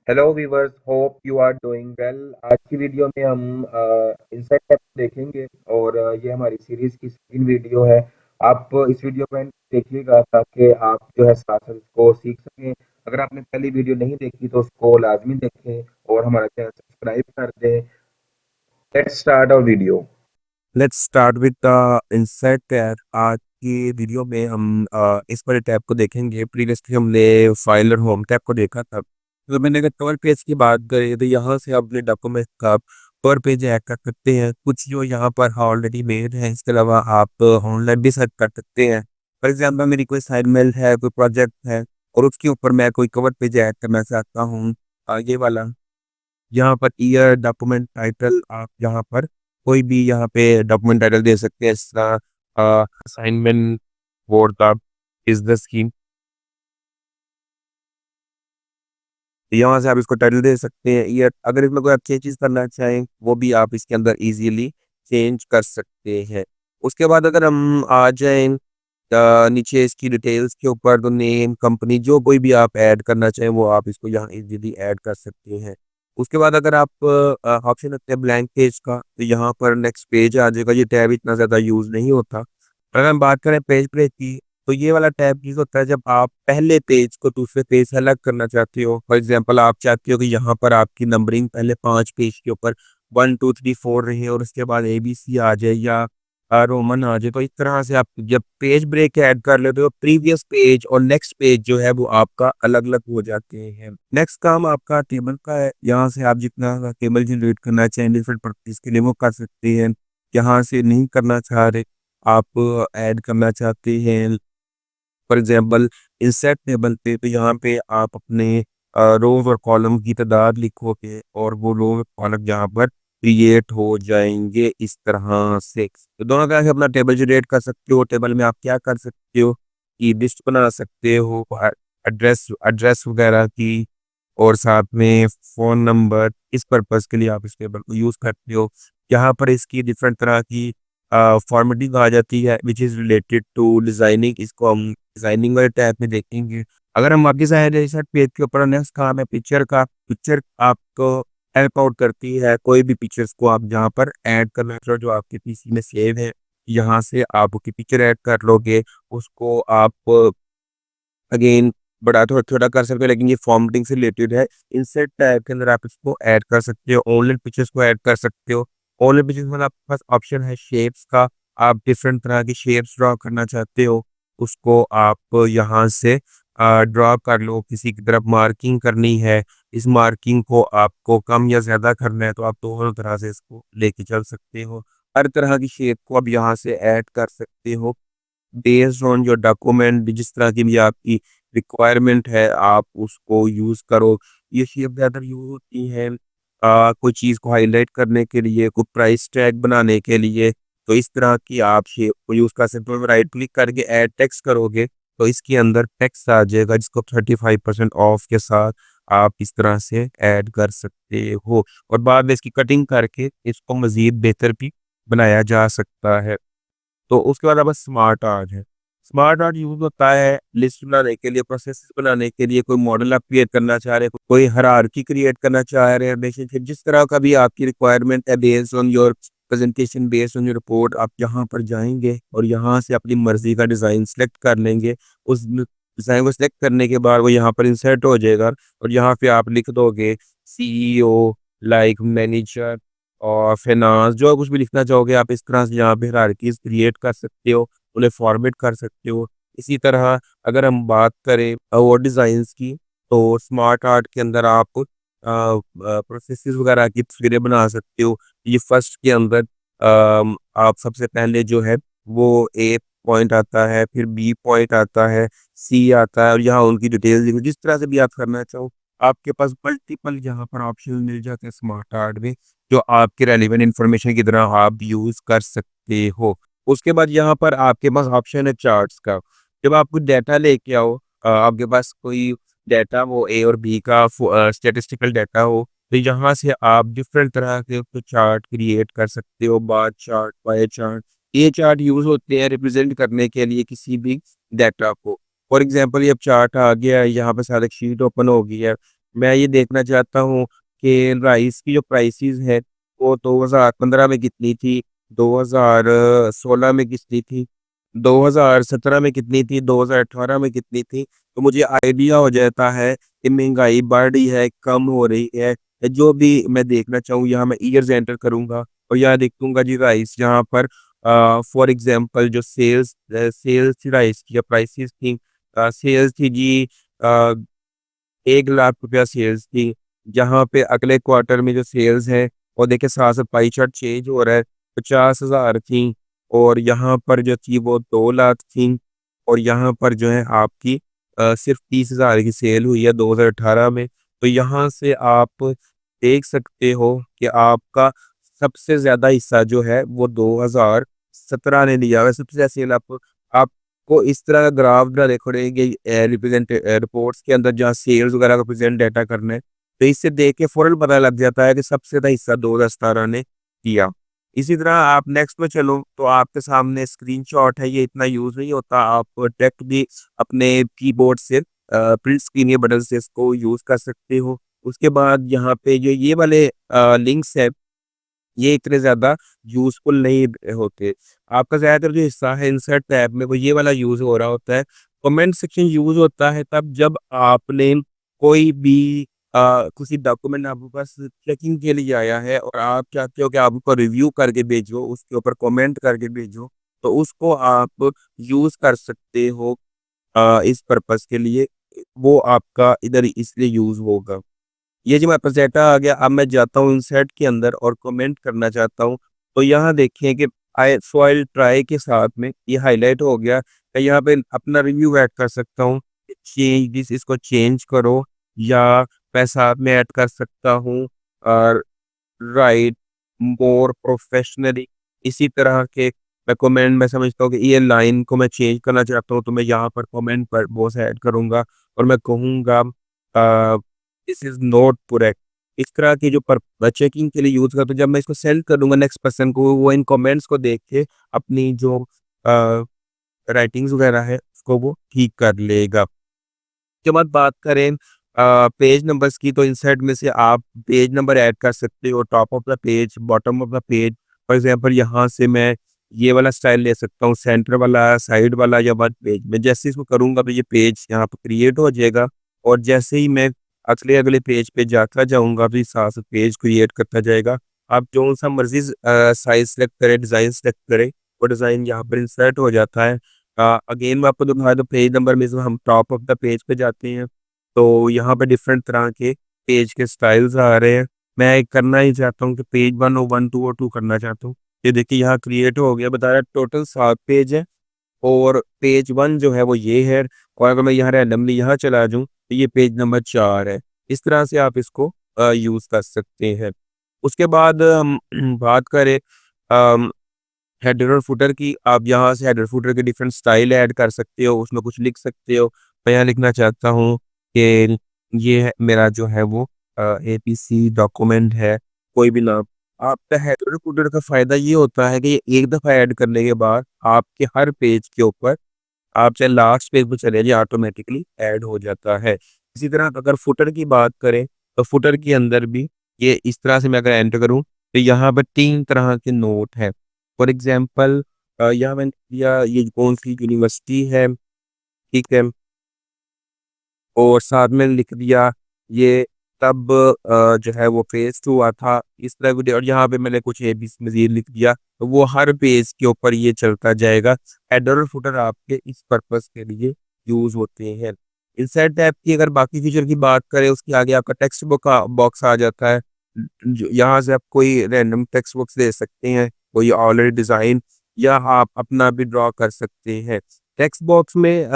Hello viewers, hope you are doing well. आज की video में हम इंसाइट टैब देखेंगे और ये हमारी सीरीज की सेकंड वीडियो है। आप इस वीडियो को end देखिएगा ताकि आप जो है साथ साथ इसको सीख सकें। अगर आपने पहली वीडियो नहीं देखी तो उसको लाजमी देखें और हमारा चैनल सब्सक्राइब कर दें। Let's start our video. Let's start with the inset tab. आज की वीडियो में हम इस वाले टैब को देखेंगे। प्रीवियसली हमने फाइल और होम टैब को देखा था। तो मैंने अगर कवर पेज की बात करें तो यहाँ से अपने डॉक्यूमेंट का कवर पेज ऐड कर सकते हैं। कुछ जो यहाँ पर ऑलरेडी मेड है, इसके अलावा आप ऑनलाइन भी सर्च कर सकते हैं। फॉर एग्जाम्पल, मेरी कोई असाइनमेंट है, कोई प्रोजेक्ट है और उसके ऊपर मैं कोई कवर पेज ऐड करना चाहता हूँ। ये वाला यहाँ पर ईयर डॉक्यूमेंट टाइटल, आप यहाँ पर कोई भी यहाँ पे डॉक्यूमेंट टाइटल दे सकते हैं। इस तरह assignment for the business scheme, यहाँ से आप इसको टाइटल दे सकते हैं। ईयर, अगर इसमें कोई आप चेंजेस करना चाहें वो भी आप इसके अंदर इजीली चेंज कर सकते हैं। उसके बाद अगर हम आ जाएं नीचे इसकी डिटेल्स के ऊपर, तो नेम, कंपनी, जो कोई भी आप ऐड करना चाहें वो आप इसको यहाँ इजीली ऐड कर सकते हैं। उसके बाद अगर आप ऑप्शन रखते हैं ब्लैंक पेज का, तो यहाँ पर नेक्स्ट पेज आ जाएगा। ये टैब इतना ज़्यादा यूज़ नहीं होता। अगर हम बात करें पेज ब्रेक की, तो ये वाला टैब यूज़ होता है जब आप पहले पेज को दूसरे पेज से अलग करना चाहते हो। फॉर एग्जांपल, आप चाहते हो कि यहाँ पर आपकी नंबरिंग पहले 5 पेज के ऊपर 1 2 3 4 रहे और उसके बाद ABC आ जाए या रोमन आ जाए। तो इस तरह से आप जब पेज ब्रेक ऐड कर लेते हो, प्रीवियस पेज और नेक्स्ट पेज जो है वो आपका अलग अलग हो जाते हैं। नेक्स्ट काम आपका टेबल का है। यहाँ से आप जितना टेबल जनरेट करना चाहें डिफरेंट पर्पज के लिए वो कर सकते हैं। यहाँ से नहीं करना चाह रहे, आप ऐड करना चाहते हैं फॉर एग्जांपल इंसर्ट टेबल पे, तो यहाँ पे आप अपने रोज और कॉलम की तादाद लिखोगे और वो रो और कॉलम यहाँ पर क्रिएट हो जाएंगे इस तरह से। तो दोनों तरह से अपना टेबल जनरेट कर सकते हो। टेबल में आप क्या कर सकते हो कि लिस्ट बना सकते हो, एड्रेस एड्रेस वगैरह की, और साथ में फ़ोन नंबर। इस पर्पज़ के लिए आप इस टेबल को यूज़ करते हो। यहाँ पर इसकी डिफरेंट तरह की फॉर्मेटिंग आ जाती है which is related to designing. इसको हम डिज़ाइनिंग वाले टैब में देखेंगे। अगर हम वापस आए रिसेंट पेज के ऊपर, नेक्स्ट काम है पिक्चर का। पिक्चर आपको हेल्प आउट करती है। कोई भी पिक्चर्स को आप जहाँ पर ऐड करना चाहो जो आपके पीसी में सेव है, यहाँ से आप उसकी पिक्चर ऐड कर लोगे। उसको आप अगेन बड़ा थोड़ा छोटा कर सकते हो, लेकिन ये फॉर्मेटिंग से रिलेटेड है। इंसर्ट टैब के अंदर आप इसको ऐड कर सकते हो। ऑनलाइन पिक्चर्स को ऐड कर सकते हो। ऑनलाइन पिक्चर्स में आपके पास ऑप्शन है शेप्स का। आप डिफरेंट तरह की शेप्स ड्रॉ करना चाहते हो, उसको आप यहाँ से ड्रॉ कर लो। किसी की तरफ मार्किंग करनी है, इस मार्किंग को आपको कम या ज़्यादा करना है, तो आप दोनों तरह से इसको लेके चल सकते हो। हर तरह की शेप को आप यहाँ से ऐड कर सकते हो बेस्ड ऑन योर डॉक्यूमेंट। जिस तरह की भी आपकी रिक्वायरमेंट है आप उसको यूज़ करो। ये शेप ज़्यादातर यूज़ होती है कोई चीज़ को हाईलाइट करने के लिए, कोई प्राइस टैग बनाने के लिए। तो इस तरह की आप शेप को यूज़ कर सकते हो। राइट क्लिक करके ऐड टेक्स्ट करोगे तो इसके अंदर टेक्स्ट आ जाएगा जिसको 35% ऑफ के साथ आप इस तरह से ऐड कर सकते हो, और बाद में इसकी कटिंग करके इसको मज़ीद बेहतर भी बनाया जा सकता है। तो उसके बाद अब स्मार्ट आर्ट है। स्मार्ट आर्ट यूज होता है लिस्ट बनाने के लिए, प्रोसेस बनाने के लिए। कोई मॉडल आप क्रिएट करना चाह रहे हैं, कोई हायरार्की क्रिएट करना चाह रहे हैं, रिलेशनशिप, जिस तरह का भी आपकी रिक्वायरमेंट है based on your presentation, based on your report, आप यहाँ पर जाएंगे और यहाँ से अपनी मर्जी का डिज़ाइन सेलेक्ट कर लेंगे। उस डिज़ाइन को सेलेक्ट करने के बाद वो यहाँ पर इंसर्ट हो जाएगा और यहाँ पे आप लिख दोगे CEO, लाइक मैनेजर और फाइनेंस, जो कुछ भी लिखना चाहोगे आप इस तरह से यहाँ पे हायरार्कीज क्रिएट कर सकते हो, उन्हें फॉर्मेट कर सकते हो। इसी तरह अगर हम बात करें और डिज़ाइंस की, तो स्मार्ट आर्ट के अंदर आप प्रोसेसेस वगैरह की तस्वीरें बना सकते हो। ये फर्स्ट के अंदर आप सबसे पहले जो है वो A पॉइंट आता है, फिर B पॉइंट आता है, C आता है, और यहाँ उनकी डिटेल्स लिखो। जिस तरह से भी आप करना चाहो, आपके पास मल्टीपल यहाँ पर ऑप्शन मिल जाते हैं स्मार्ट आर्ट में, जो आपके रेलिवेंट इंफॉर्मेशन की तरह आप यूज़ कर सकते हो। उसके बाद यहाँ पर आपके पास ऑप्शन है चार्ट्स का। जब आप कुछ डाटा लेके आओ, आपके पास कोई डाटा वो A और B का स्टेटिस्टिकल डाटा हो, तो यहाँ से आप डिफरेंट तरह के तो चार्ट क्रिएट कर सकते हो। बार चार्ट, पाई चार्ट, ये चार्ट यूज़ होते हैं रिप्रेजेंट करने के लिए किसी भी डाटा को। फॉर एग्जांपल ये अब चार्ट आ गया है, यहाँ पे सारे शीट ओपन हो गई है। मैं ये देखना चाहता हूँ कि राइस की जो प्राइसेस है वो 2015 में कितनी थी, 2016 में कितनी थी, 2017 में कितनी थी, 2018 में कितनी थी। तो मुझे आइडिया हो जाता है कि महंगाई बढ़ रही है, कम हो रही है। जो भी मैं देखना चाहूँ यहाँ मैं ईयर्स एंटर करूँगा और यहाँ देखूंगा जी राइस जहाँ पर फॉर एग्जांपल जो सेल्स थी राइस की, प्राइसेस थी, सेल्स थी जी 1 लाख रुपया सेल्स थी। जहाँ पे अगले क्वार्टर में जो सेल्स है और देखिए साथ साथ पाई चार्ट चेंज हो रहा है, 50,000 थी और यहाँ पर जो थी वो 2 लाख थी और यहाँ पर जो है आपकी सिर्फ 30,000 की सेल हुई है 2018 में। तो यहाँ से आप देख सकते हो कि आपका सबसे ज़्यादा हिस्सा जो है वो 2017 ने लिया है। सबसे ज़्यादा सेल आपको इस तरह का ग्राफ ना देखोगे रिप्रेजेंट रिपोर्ट्स के अंदर जहाँ सेल्स वगैरह का प्रेजेंट डाटा करना है, तो इससे देख के फौरन पता लग जाता है कि सबसे ज़्यादा हिस्सा 2017 ने किया। इसी तरह आप नेक्स्ट में चलो तो आपके सामने स्क्रीनशॉट है, ये इतना यूज़ नहीं होता, आप डायरेक्ट भी अपने कीबोर्ड से प्रिंट स्क्रीन के बटन से इसको यूज़ कर सकते हो। उसके बाद यहाँ पे जो ये वाले लिंक्स है ये इतने ज़्यादा यूज़फुल नहीं होते। आपका ज़्यादातर जो हिस्सा है इंसर्ट टैब में वो ये वाला यूज़ हो रहा होता है। कमेंट सेक्शन यूज़ होता है तब जब आपने कोई भी किसी डॉक्यूमेंट आपके पास चेकिंग के लिए आया है और आप चाहते हो कि आप उसको रिव्यू करके भेजो, उसके ऊपर कमेंट करके भेजो, तो उसको आप यूज़ कर सकते हो इस पर्पज़ के लिए। वो आपका इधर इसलिए यूज़ होगा। ये जी मेरे पास डाटा आ गया, अब मैं जाता हूँ इनसेट के अंदर और कमेंट करना चाहता हूँ। तो यहाँ देखिए कि आई सॉइल ट्राई के साथ में ये हाइलाइट हो गया। मैं यहाँ पे अपना रिव्यू ऐड कर सकता हूँ, चेंज दिस, इसको चेंज करो, या मैं साथ में ऐड कर सकता हूँ और राइट मोर प्रोफेशनली। इसी तरह के मैं कमेंट में समझता हूँ कि ये लाइन को मैं चेंज करना चाहता हूँ तो मैं यहाँ पर कमेंट पर वो से ऐड करूँगा और मैं कहूँगा दिस इज नॉट करेक्ट। इस तरह की जो पर चेकिंग के लिए यूज करता हूँ, जब मैं इसको सेंड कर दूंगा नेक्स्ट पर्सन को, वो इन कमेंट्स को देख के अपनी जो राइटिंग्स वगैरह है उसको वो ठीक कर लेगा। उसके बाद बात करें पेज नंबर्स की, तो इंसर्ट में से आप पेज नंबर ऐड कर सकते हो, top of the page, bottom of the page. For example यहाँ से मैं ये वाला स्टाइल ले सकता हूँ, सेंटर वाला, साइड वाला या वन पेज में। जैसे इसको करूँगा तो ये पेज यहाँ पर क्रिएट हो जाएगा और जैसे ही मैं अगले अगले पेज पे जाता जाऊँगा तो ये साथ साथ पेज क्रिएट करता जाएगा। आप जो सा मर्जी साइज सेलेक्ट करें, डिज़ाइन सेलेक्ट करें, वो डिज़ाइन यहाँ पर इंसर्ट हो जाता है। अगेन मैं आपको दिखाया तो पेज नंबर में से हम टॉप ऑफ द पेज पे जाते हैं तो यहाँ पे डिफरेंट तरह के पेज के स्टाइल्स आ रहे हैं। मैं करना ही चाहता हूँ कि पेज 1 और 1 2 और 2 करना चाहता हूँ। ये देखिए यहाँ क्रिएट हो गया, बता रहा है टोटल 7 पेज है और पेज 1 जो है वो ये है और अगर मैं यहाँ रैंडमली यहाँ चला जाऊँ तो ये पेज नंबर 4 है। इस तरह से आप इसको यूज़ कर सकते हैं। उसके बाद बात करें हेडर और फुटर की, आप यहाँ से हेडर फुटर के डिफरेंट स्टाइल ऐड कर सकते हो, उसमें कुछ लिख सकते हो। मैं यहाँ लिखना चाहता हूँ कि ये है मेरा जो है वो एपीसी डॉक्यूमेंट है, कोई भी नाम। आपका हेडर और फुटर का फ़ायदा ये होता है कि ये एक दफ़ा ऐड करने के बाद आपके हर पेज के ऊपर आप चाहे लास्ट पेज पे चले जाइए ऑटोमेटिकली ऐड हो जाता है। इसी तरह अगर फुटर की बात करें तो फुटर के अंदर भी ये इस तरह से मैं अगर एंटर करूँ तो यहाँ पर 3 तरह के नोट हैं। फॉर एग्ज़ाम्पल यहाँ मैंने दिया ये कौन-सी यूनिवर्सिटी है, ठीक है? और साथ में लिख दिया ये तब जो है वो फेज़ 2 हुआ था, इस तरह कुछ, और यहाँ पे मैंने कुछ एबीसी मज़ीद लिख दिया, तो वो हर पेज के ऊपर ये चलता जाएगा। हेडर और फुटर आपके इस पर्पज़ के लिए यूज़ होते हैं। इनसाइड टैब की अगर बाकी फीचर की बात करें, उसके आगे आपका टेक्स्ट बॉक्स आ जाता है। जो यहाँ से आप कोई रैंडम टेक्स्ट बॉक्स दे सकते हैं, कोई ऑलरेडी डिज़ाइन, या आप अपना भी ड्रॉ कर सकते हैं। टेक्स्ट बॉक्स में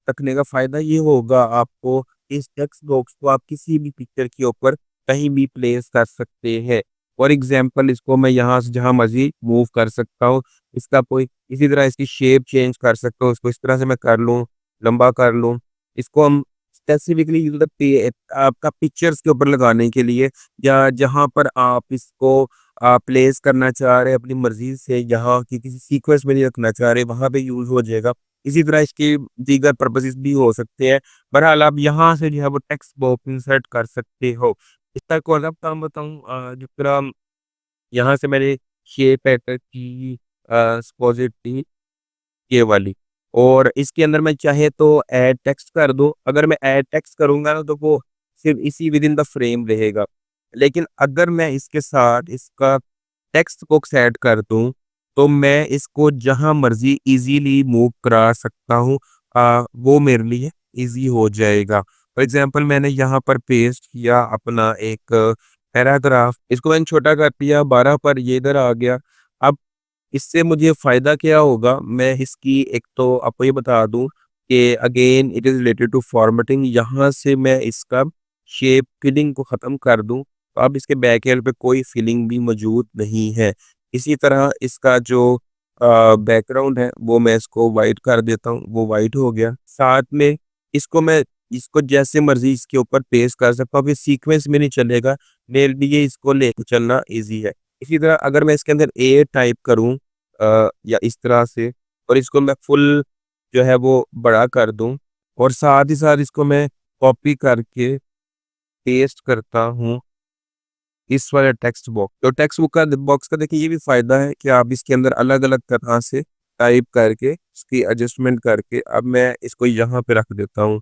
रखने का फ़ायदा ये होगा आपको, इस टेक्स्ट बॉक्स को आप किसी भी पिक्चर के ऊपर कहीं भी प्लेस कर सकते हैं। फॉर एग्ज़ाम्पल इसको मैं यहाँ से जहाँ मर्ज़ी मूव कर सकता हूँ। इसका कोई इसी तरह इसकी शेप चेंज कर सकता हूँ, इसको इस तरह से मैं कर लूँ, लंबा कर लूँ। इसको हम स्पेसिफिकली मतलब आपका पिक्चर्स के ऊपर लगाने के लिए, या जहाँ पर आप इसको प्लेस करना चाह रहे हैं अपनी मर्ज़ी से, जहाँ की किसी सीक्वेंस में नहीं रखना चाह रहे, वहाँ पे यूज़ हो जाएगा। इसी तरह इसके दीगर पर्पसेस भी हो सकते हैं। बहरहाल आप यहाँ से जो है वो टेक्स्ट बॉक्स इंसर्ट कर सकते हो। इसका एक और काम बताऊँ, जिस तरह यहाँ से मैंने शेप एडिटर की डिपॉज़िट ली ये वाली, और इसके अंदर मैं चाहे तो ऐड टेक्स्ट कर दूँ। अगर मैं ऐड टेक्स्ट करूँगा ना तो वो सिर्फ़ इसी विदिन द फ्रेम रहेगा। लेकिन अगर मैं इसके साथ इसका टेक्स्ट बॉक्स ऐड कर दूँ, तो मैं इसको जहाँ मर्ज़ी ईज़िली मूव करा सकता हूँ। वो मेरे लिए ईज़ी हो जाएगा। फॉर एग्ज़ाम्पल मैंने यहाँ पर पेस्ट किया अपना एक पैराग्राफ, इसको मैंने छोटा कर दिया 12 पर, ये इधर आ गया। अब इससे मुझे फ़ायदा क्या होगा? मैं इसकी एक तो आपको ये बता दूँ कि again it is related to formatting, यहाँ से मैं इसका शेप फिलिंग को ख़त्म कर दूँ, तो अब इसके बैक एंड पे कोई फिलिंग भी मौजूद नहीं है। इसी तरह इसका जो बैकग्राउंड है वो मैं इसको व्हाइट कर देता हूँ, वो व्हाइट हो गया। साथ में इसको मैं इसको जैसे मर्ज़ी इसके ऊपर पेस्ट कर सकता हूँ, अब ये सीक्वेंस में नहीं चलेगा, मेरे लिए इसको लेके चलना ईज़ी है। इसी तरह अगर मैं इसके अंदर ए टाइप करूँ या इस तरह से, और इसको मैं फुल जो है वो बड़ा कर दूँ, और साथ ही साथ इसको मैं कॉपी करके पेस्ट करता हूँ इस वाले टेक्स्ट बॉक्स। तो टेक्स्ट बुक का बॉक्स का देखिए ये भी फ़ायदा है कि आप इसके अंदर अलग-अलग तरह से टाइप करके इसकी एडजस्टमेंट करके अब मैं इसको यहाँ पे रख देता हूँ।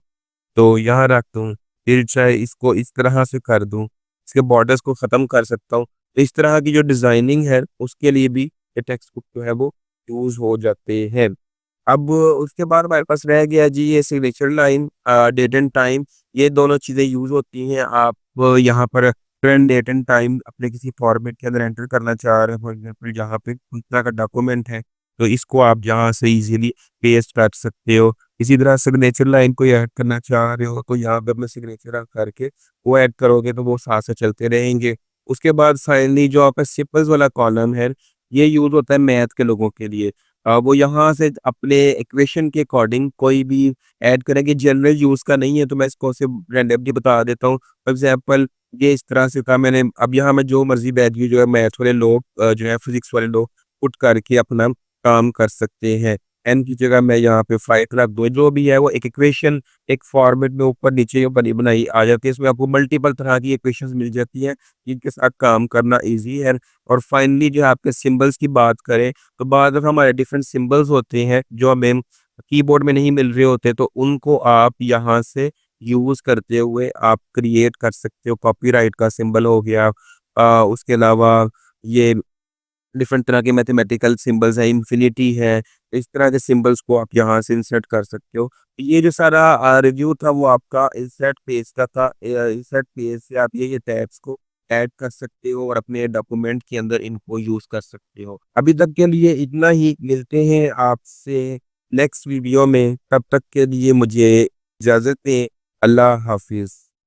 तो यहाँ रख दूँ, फिर चाहे इसको इस तरह से कर दूँ, इसके बॉर्डर्स को ख़त्म कर सकता हूँ। तो इस तरह की जो डिज़ाइनिंग है, उसके लिए भी ये टेक्स्ट बुक जो है वो यूज़ हो जाते हैं। अब उसके बाद हमारे पास रह गया जी ये signature line, date and time, ये दोनों चीज़ें यूज़ होती हैं। आप यहाँ पर करंट डेट एंड टाइम अपने किसी फॉर्मेट के अंदर एंटर करना चाह रहे हैं, फॉर एग्ज़ाम्पल यहाँ पे कोई तरह का डॉक्यूमेंट है, तो इसको आप यहाँ से इज़िली पेस्ट कर सकते हो। इसी तरह सिग्नेचर लाइन कोई ऐड करना चाह रहे हो, तो यहाँ पे अपना सिग्नेचर करके वो ऐड करोगे तो वो साथ साथ चलते रहेंगे। उसके बाद फाइनली जो आपका सिंपल्स वाला कॉलम है, ये यूज़ होता है मैथ के लोगों के लिए। वो यहाँ से अपने इक्वेशन के अकॉर्डिंग कोई भी ऐड करेंगे, जनरल यूज़ का नहीं है, तो मैं इसको सिर्फ रैंडमली बता देता हूँ। फॉर एग्ज़ाम्पल ये इस तरह से था मैंने, अब यहाँ मैं जो मर्ज़ी वैल्यू जो है मैथ वाले लोग जो है फिज़िक्स वाले लोग पुट करके अपना काम कर सकते हैं। एन की जगह मैं यहाँ पे 5 रख दूँ, जो भी है वो एक इक्वेशन एक फॉर्मेट में ऊपर-नीचे बनी बनाई आ जाती है। इसमें आपको मल्टीपल तरह की इक्वेशंस मिल जाती हैं, जिनके साथ काम करना ईज़ी है। और फाइनली जो है आपके सिंबल्स की बात करें, तो बाद में हमारे डिफरेंट सिंबल्स होते हैं, जो हमें कीबोर्ड में नहीं मिल रहे होते, तो उनको आप यहाँ से यूज़ करते हुए आप क्रिएट कर सकते हो। कॉपीराइट का सिंबल हो गया, उसके अलावा ये डिफरेंट तरह के मैथमेटिकल सिंबल्स हैं, इन्फिनिटी है, इस तरह के सिंबल्स को आप यहाँ से इंसर्ट कर सकते हो। ये जो सारा रिव्यू था वो आपका इंसर्ट पेज का था। इंसर्ट पेज से आप ये टैब्स को ऐड कर सकते हो और अपने डॉक्यूमेंट के अंदर इनको यूज़ कर सकते हो। अभी तक के लिए इतना ही, मिलते हैं आपसे नेक्स्ट वीडियो में, तब तक के लिए मुझे इजाज़त दें। अल्लाह हाफ़िज़।